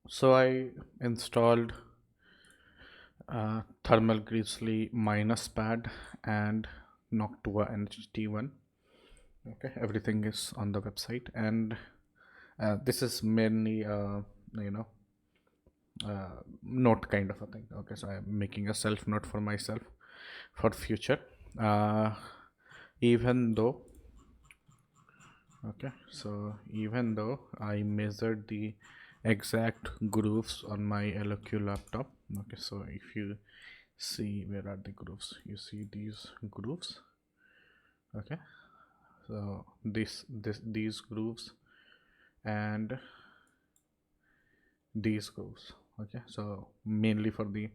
So I installed thermal Grizzly minus pad and Noctua NH-T1. Okay, everything is on the website, and this is mainly you know note kind of a thing. Okay, so I'm making a self note for myself for future. uh, Even though, okay, so even though I measured the exact grooves on my LQ laptop. Okay, so if you see, where are the grooves, you see these grooves. Okay, so these grooves and these grooves. Okay, so mainly for the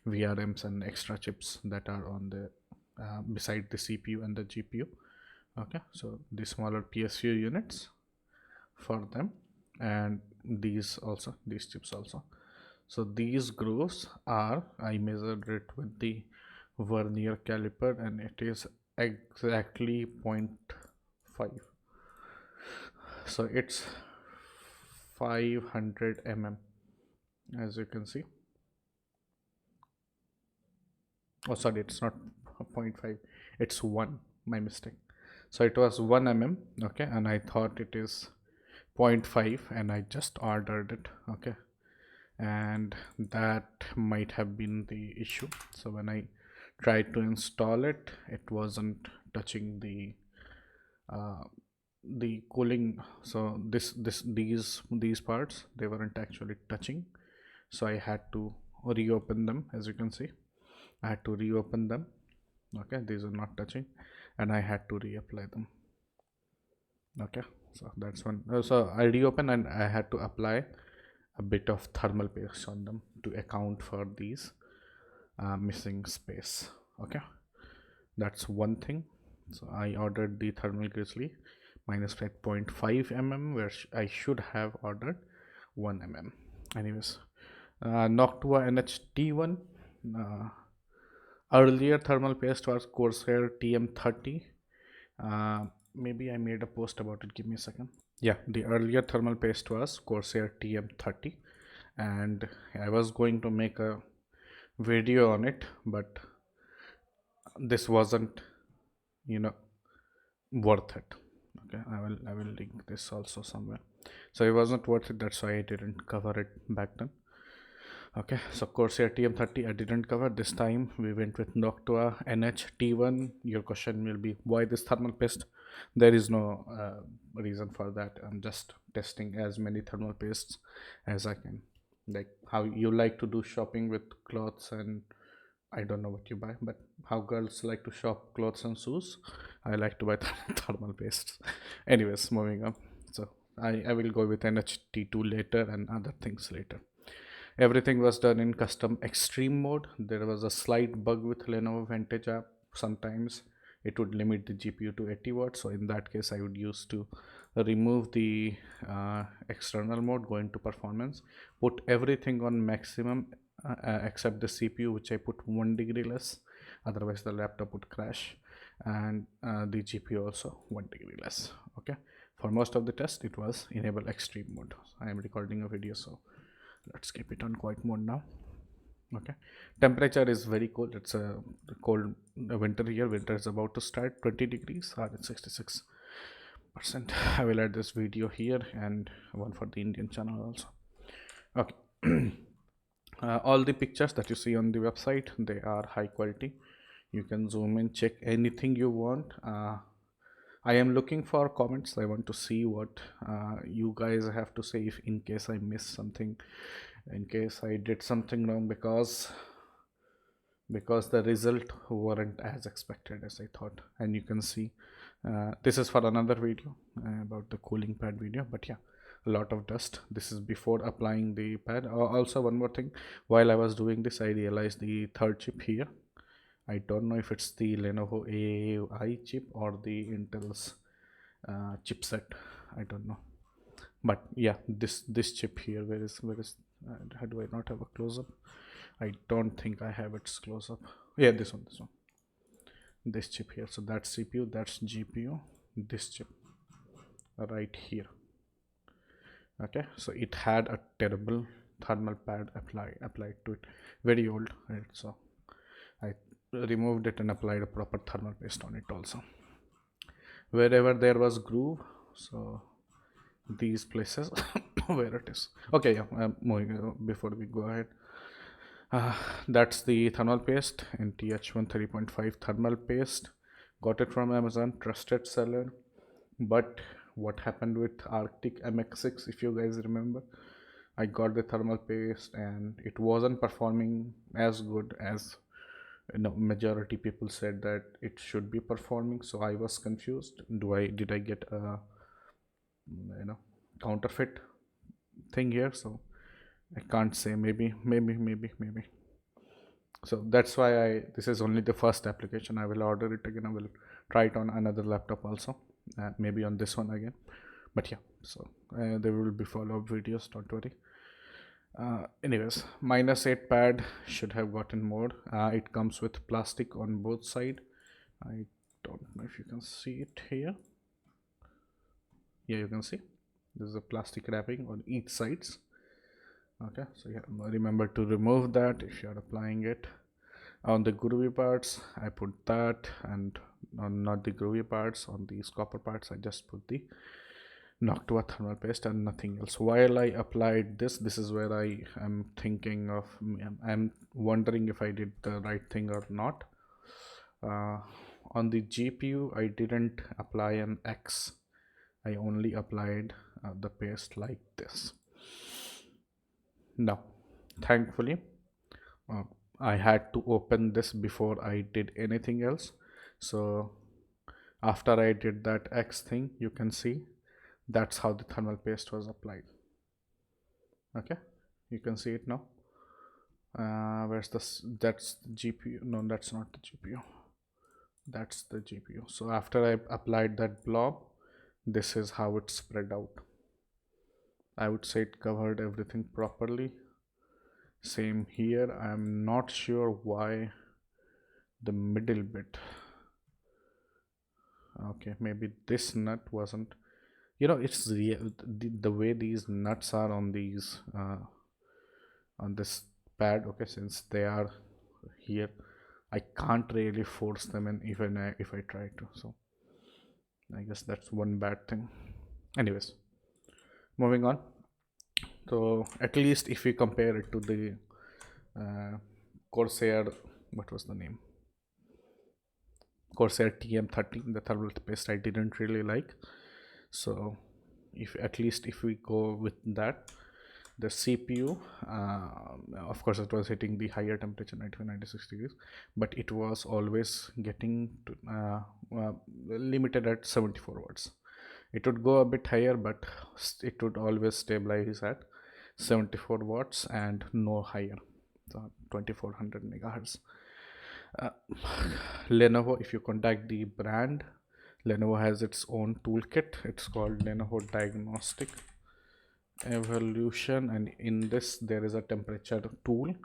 VRMs and extra chips that are on the beside the CPU and the GPU. Okay, so the smaller PSU units for them, and these also, these chips also. So these grooves are, I measured it with the vernier caliper, and it is exactly 0.5. So it's 500 mm, as you can see. Oh, sorry, it's not 0.5, it's 1, my mistake. So it was 1 mm. Okay, and I thought it is 0.5, and I just ordered it. Okay, and that might have been the issue. So when I tried to install it, it wasn't touching uh, the cooling. So these parts, they weren't actually touching. So I had to reopen them. As you can see, I had to reopen them. Okay, these are not touching, and I had to reapply them. Okay, so that's one. So I reopened, and I had to apply a bit of thermal paste on them to account for these missing space. Okay, that's one thing. So I ordered the thermal Grizzly minus 5.5 mm, where I should have ordered 1 mm. Anyways, Noctua NH-T1. uh, Earlier thermal paste was Corsair TM30. Maybe I made a post about it, give me a second. Yeah, the earlier thermal paste was Corsair TM30, and I was going to make a video on it, but this wasn't, you know, worth it. Okay, I will link this also somewhere. So it wasn't worth it, that's why I didn't cover it back then. Okay, so Corsair TM30 I didn't cover. This time we went with Noctua NH-T1. Your question will be, why this thermal paste? There is no reason for that. I'm just testing as many thermal pastes as I can. Like how you like to do shopping with clothes, and I don't know what you buy, but how girls like to shop clothes and shoes, I like to buy thermal pastes. Anyways, moving on. So I will go with NH-T2 later and other things later. Everything was done in custom extreme mode. There was a slight bug with Lenovo Vantage app. Sometimes it would limit the GPU to 80 watts. So in that case, I would use to remove the external mode, go into performance, put everything on maximum except the CPU, which I put 1 degree less. Otherwise, the laptop would crash, and the GPU also 1 degree less. Okay. For most of the test, it was enable extreme mode. I am recording a video, so let's keep it on quiet mode now. Okay, temperature is very cold. It's a cold winter here. Winter is about to start. 20 degrees or it's 66%. I will add this video here and one for the Indian channel also. Okay. All the pictures that you see on the website, they are high quality. You can zoom in, check anything you want. I am looking for comments. I want to see what you guys have to say, if in case I missed something, in case I did something wrong, because the result weren't as expected as I thought. And you can see this is for another video about the cooling pad video, but yeah, a lot of dust. This is before applying the pad. Also, one more thing, while I was doing this, I realized the third chip here, I don't know if it's the Lenovo AI chip or the Intel's chipset. I don't know, but yeah, this chip here, where is how do I not have a close-up? I don't think I have its close-up. Yeah, this one, this chip here. So that's CPU, that's GPU, this chip right here. Okay, so it had a terrible thermal pad applied to it, very old, right? So I removed it and applied a proper thermal paste on it also, wherever there was groove. So these places where it is. Okay, yeah, moving before we go ahead. That's the thermal paste, NH-T1 3.5 thermal paste. Got it from Amazon, trusted seller. But what happened with Arctic MX6, if you guys remember, I got the thermal paste and it wasn't performing as good as, you know, majority people said that it should be performing. So I was confused. Did I get a, you know, counterfeit thing here? So I can't say. Maybe. So that's why this is only the first application. I will order it again. I will try it on another laptop also, maybe on this one again. But yeah, so there will be follow-up videos, don't worry. Anyways, -8 pad should have gotten more. It comes with plastic on both sides. I don't know if you can see it here. Yeah, you can see there's a plastic wrapping on each sides. Okay, so yeah, remember to remove that if you are applying it. On the groovy parts I put that, and on not the groovy parts, on these copper parts I just put the Noctua thermal paste and nothing else. While I applied this is where I am thinking of, I'm wondering if I did the right thing or not. On the GPU I didn't apply an X, I only applied the paste like this. Now thankfully I had to open this before I did anything else. So after I did that X thing, you can see that's how the thermal paste was applied. Okay, you can see it now. Where's this? That's the GPU. No, that's not the GPU. That's the GPU. So after I applied that blob, this is how it spread out. I would say it covered everything properly. Same here. I'm not sure why the middle bit. Okay, maybe this nut wasn't, you know, it's the way these nuts are on these on this pad. Okay, since they are here, I can't really force them in even if I try to. So I guess that's one bad thing. Anyways, moving on. So at least if we compare it to the Corsair, what was the name? Corsair TM13, the thermal paste I didn't really like. So if at least if we go with that, the CPU, of course it was hitting the higher temperature, 95-96 degrees, but it was always getting to, limited at 74 watts. It would go a bit higher, but it would always stabilize at 74 watts and no higher, so 2400 megahertz. Lenovo, if you contact the brand, Lenovo has its own toolkit. It's called Lenovo Diagnostic Evolution, and in this there is a temperature tool,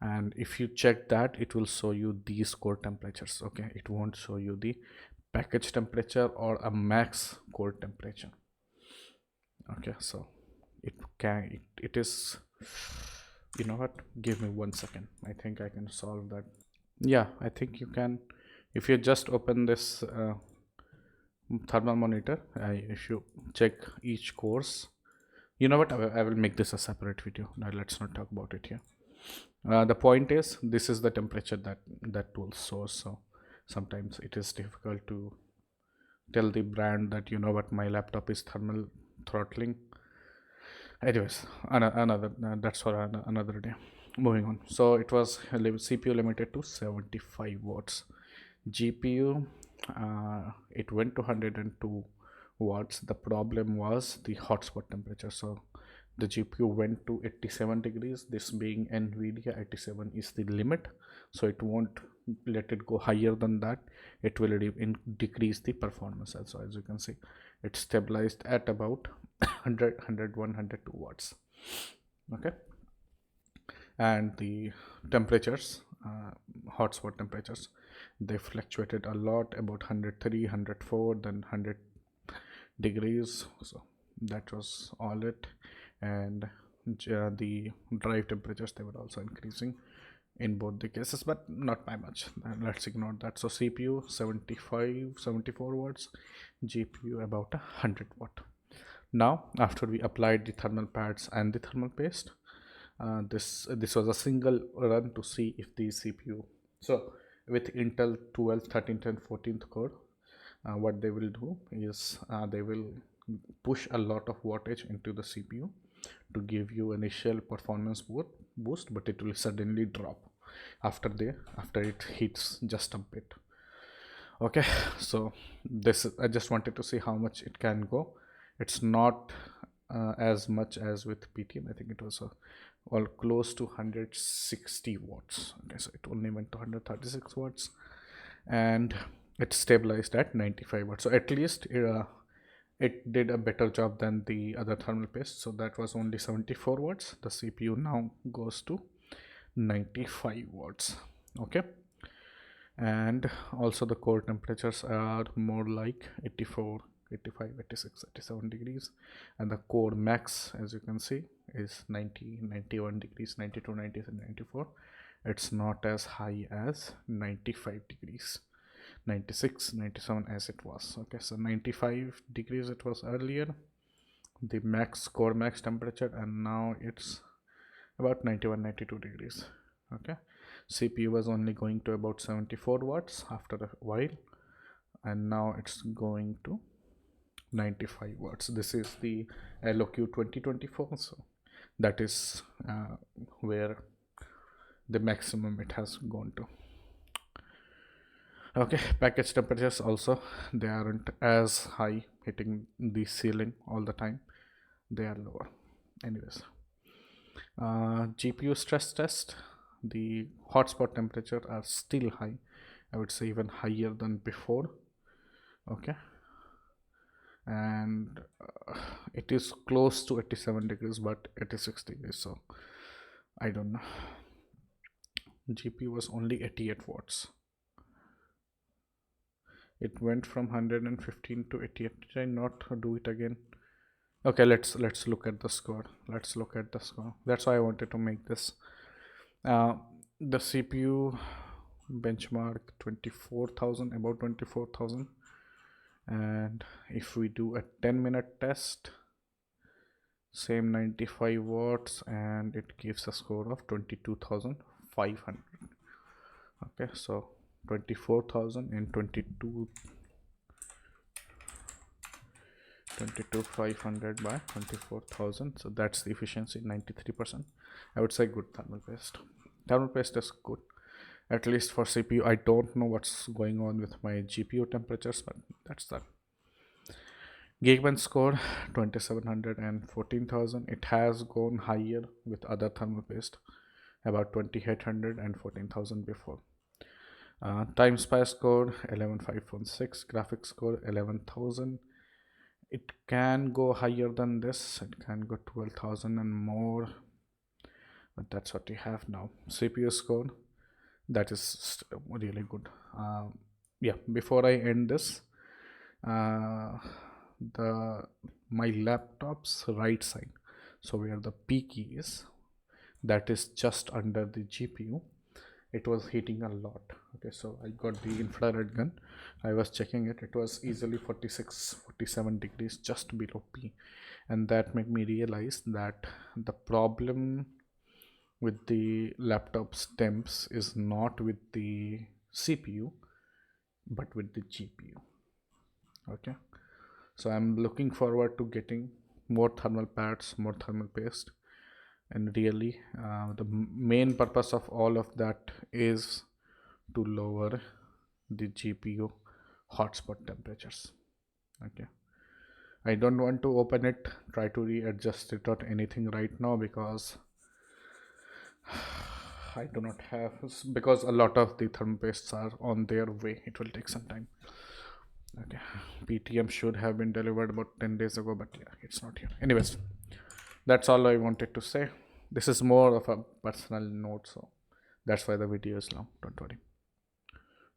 and if you check that, it will show you these core temperatures. Okay, it won't show you the package temperature or a max core temperature. Okay, so it is, you know what, give me 1 second, I think I can solve that. Yeah, I think you can. If you just open this thermal monitor, if you check each course, you know what, I will make this a separate video. Now let's not talk about it here. The point is, this is the temperature that tool shows. So sometimes it is difficult to tell the brand that, you know what, my laptop is thermal throttling. Anyways, another that's for another day. Moving on. So it was CPU limited to 75 watts. GPU, it went to 102 watts. The problem was the hotspot temperature. So the GPU went to 87 degrees. This being NVIDIA, 87 is the limit. So it won't let it go higher than that. It will decrease the performance. So as you can see, it's stabilized at about 100, 101, 102 watts. Okay. And the temperatures, hotspot temperatures, they fluctuated a lot, about 103, 104, then 100 degrees. So that was all it. And the drive temperatures, they were also increasing in both the cases, but not by much. Let's ignore that. So CPU 74 watts, GPU about 100 watt. Now after we applied the thermal pads and the thermal paste, this was a single run to see if the CPU, so with Intel 12, 13th and 14th core, what they will do is they will push a lot of wattage into the CPU to give you initial performance boost, but it will suddenly drop after it hits just a bit. Okay, so this, I just wanted to see how much it can go. It's not as much as with PTM. I think it was all close to 160 watts. Okay, so it only went to 136 watts and it stabilized at 95 watts. So at least it did a better job than the other thermal paste. So that was only 74 watts. The CPU now goes to 95 watts. Okay, and also the core temperatures are more like 84, 85, 86, 87 degrees, and the core max, as you can see, is 90, 91 degrees, 92, 90 and 94. It's not as high as 95 degrees, 96, 97 as it was. Okay, so 95 degrees it was earlier, the core max temperature, and now it's about 91, 92 degrees. Okay, CPU was only going to about 74 watts after a while, and now it's going to 95 watts. This is the LOQ 2024, so that is where the maximum it has gone to. Okay, package temperatures also, they aren't as high, hitting the ceiling all the time, they are lower. Anyways, GPU stress test, the hotspot temperature are still high. I would say even higher than before. Okay, and it is close to 87 degrees, but 86 degrees, so I don't know. GPU was only 88 watts. It went from 115 to 88. Did I not do it again? Okay, let's look at the score. Let's look at the score. That's why I wanted to make this. The CPU benchmark 24,000, about 24,000, and if we do a 10-minute test, same 95 watts, and it gives a score of 22,500. Okay, so 24,000 and 22,500 by 24,000, so that's the efficiency, 93%. I would say good thermal paste. Thermal paste is good, at least for CPU. I don't know what's going on with my GPU temperatures, but that's that. Geekbench score 2700 and 14,000. It has gone higher with other thermal paste, about 2800 and 14,000 before. Time spy score 11,516, graphics score 11,000. It can go higher than this, it can go 12,000 and more, but that's what we have now. CPU score, that is really good. Yeah, before I end this, my laptop's right side, so where the P key is, that is just under the GPU, it was heating a lot. Okay, so I got the infrared gun, I was checking it, it was easily 46, 47 degrees just below P, and that made me realize that the problem with the laptop's temps is not with the CPU but with the GPU. Okay, so I'm looking forward to getting more thermal pads, more thermal paste, and really the main purpose of all of that is to lower the GPU hotspot temperatures. Okay, I don't want to open it, try to readjust it or anything right now, because I do not have, because a lot of the thermal pastes are on their way. It will take some time. Okay, PTM should have been delivered about 10 days ago, but yeah, it's not here. Anyways, that's all I wanted to say. This is more of a personal note, so that's why the video is long. Don't worry,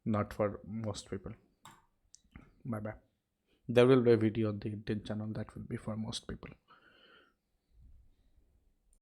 not for most people. Bye bye. There will be a video on the Indian channel that will be for most people.